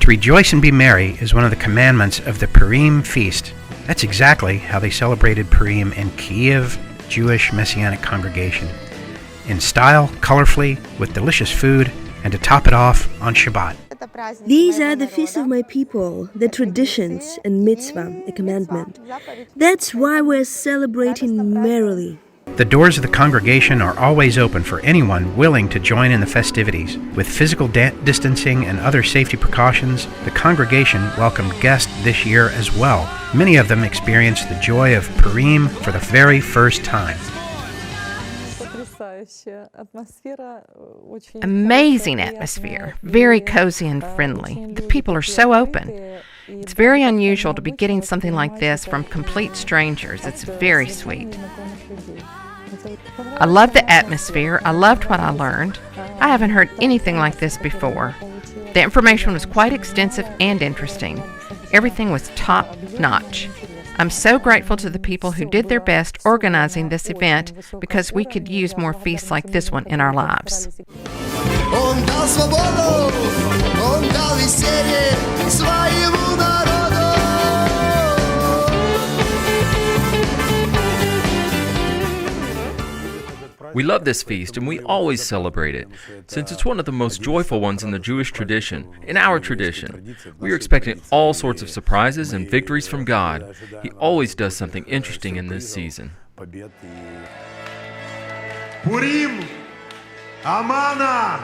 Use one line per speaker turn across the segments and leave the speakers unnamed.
To rejoice and be merry is one of the commandments of the Purim feast. That's exactly how they celebrated Purim in Kiev Jewish Messianic Congregation. In style, colorfully, with delicious food, and to top it off on Shabbat.
These are the feasts of my people, the traditions and mitzvah, a commandment. That's why we're celebrating merrily.
The doors of the congregation are always open for anyone willing to join in the festivities. With physical distancing and other safety precautions, the congregation welcomed guests this year as well. Many of them experienced the joy of Purim for the very first time.
Amazing atmosphere, very cozy and friendly. The people are so open. It's very unusual to be getting something like this from complete strangers. It's very sweet. I love the atmosphere. I loved what I learned. I haven't heard anything like this before. The information was quite extensive and interesting. Everything was top-notch. I'm so grateful to the people who did their best organizing this event because we could use more feasts like this one in our lives.
We love this feast and we always celebrate it, since it's one of the most joyful ones in the Jewish tradition, in our tradition. We are expecting all sorts of surprises and victories from God. He always does something interesting in this season.
Purim, Amana,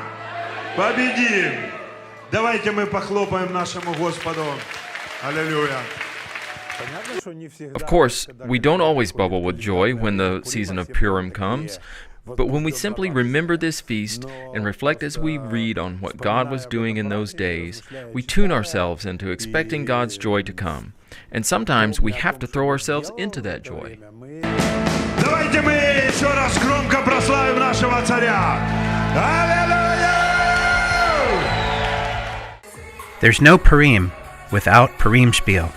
победим! Давайте мы похлопаем нашему Господу. Аллилуйя.
Of course, we don't always bubble with joy when the season of Purim comes, but when we simply remember this feast and reflect as we read on what God was doing in those days, we tune ourselves into expecting God's joy to come. And sometimes we have to throw ourselves into that joy.
Давайте мы еще раз громко прославим нашего царя. Аллилуйя!
There's no Purim without Purim Spiel,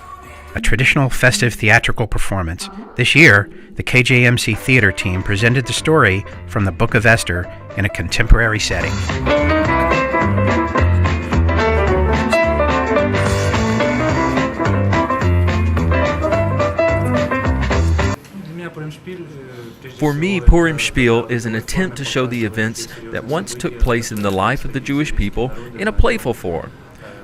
a traditional festive theatrical performance. This year, the KJMC theater team presented the story from the Book of Esther in a contemporary setting.
For me, Purim Spiel is an attempt to show the events that once took place in the life of the Jewish people in a playful form.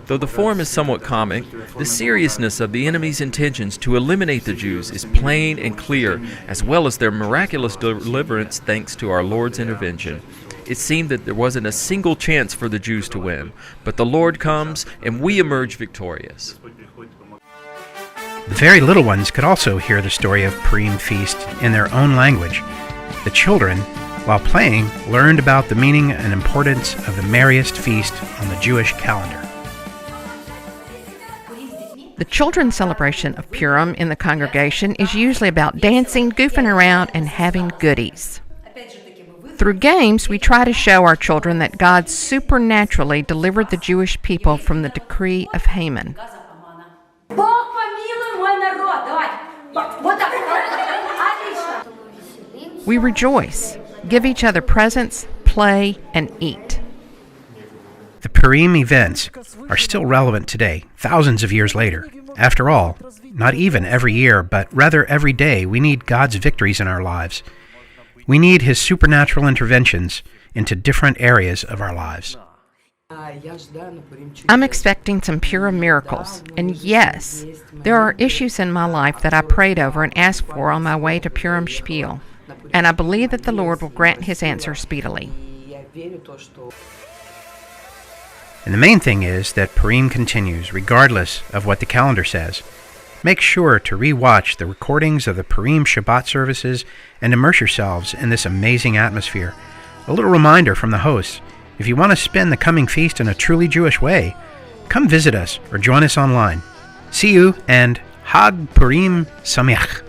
Though the form is somewhat comic, the seriousness of the enemy's intentions to eliminate the Jews is plain and clear, as well as their miraculous deliverance thanks to our Lord's intervention. It seemed that there wasn't a single chance for the Jews to win, but the Lord comes and we emerge victorious.
The very little ones could also hear the story of Purim feast in their own language. The children, while playing, learned about the meaning and importance of the merriest feast on the Jewish calendar.
The children's celebration of Purim in the congregation is usually about dancing, goofing around, and having goodies. Through games, we try to show our children that God supernaturally delivered the Jewish people from the decree of Haman. We rejoice, give each other presents, play, and eat.
The Purim events are still relevant today, thousands of years later. After all, not even every year, but rather every day, we need God's victories in our lives. We need His supernatural interventions into different areas of our lives.
I'm expecting some Purim miracles, and yes, there are issues in my life that I prayed over and asked for on my way to Purim Spiel, and I believe that the Lord will grant His answer speedily.
And the main thing is that Purim continues, regardless of what the calendar says. Make sure to re-watch the recordings of the Purim Shabbat services and immerse yourselves in this amazing atmosphere. A little reminder from the hosts, if you want to spend the coming feast in a truly Jewish way, come visit us or join us online. See you, and Hag Purim Sameach.